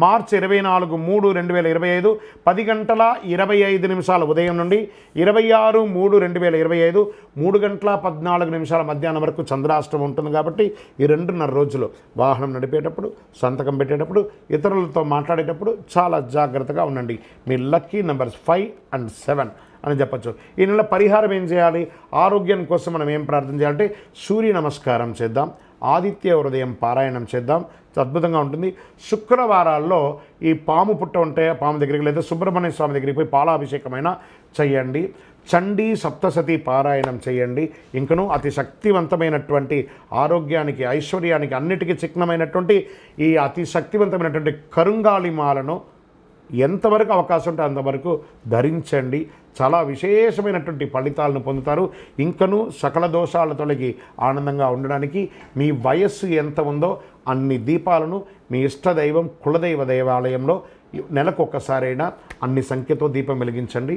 మార్చి 24/3/2025 10:25 ఉదయం నుండి 26/3/2025 3:14 మధ్యాహ్నం వరకు చంద్రాష్టమం ఉంటుంది. కాబట్టి ఈ 2.5 రోజులు వాహనం నడిపేటప్పుడు, సంతకం పెట్టేటప్పుడు, ఇతరులతో మాట్లాడేటప్పుడు చాలా జాగ్రత్తగా ఉండండి. మీ లక్కీ నెంబర్స్ 5 and 7 అని చెప్పచ్చు. ఈ నెల పరిహారం ఏం చేయాలి, ఆరోగ్యం కోసం మనం ఏం ప్రార్థన చేయాలంటే సూర్య నమస్కారం చేద్దాం, ఆదిత్య హృదయం పారాయణం చేద్దాం, అద్భుతంగా ఉంటుంది. శుక్రవారాల్లో ఈ పాము పుట్ట ఉంటే పాము దగ్గరికి లేదా సుబ్రహ్మణ్య స్వామి దగ్గరికి పోయి పాలాభిషేకమైన చేయండి. చండీ సప్తసతి పారాయణం చేయండి. ఇంకనూ అతి శక్తివంతమైనటువంటి ఆరోగ్యానికి, ఐశ్వర్యానికి, అన్నిటికీ చిహ్నమైనటువంటి ఈ అతి శక్తివంతమైనటువంటి కరుంగాళిమాలను ఎంతవరకు అవకాశం ఉంటే అంతవరకు ధరించండి. చాలా విశేషమైనటువంటి ఫలితాలను పొందుతారు. ఇంకనూ సకల దోషాల తొలగి ఆనందంగా ఉండడానికి మీ వయస్సు ఎంత ఉందో అన్ని దీపాలను మీ ఇష్టదైవం కులదైవ దేవాలయంలో నెలకు ఒక్కసారైనా అన్ని సంఖ్యతో దీపం వెలిగించండి.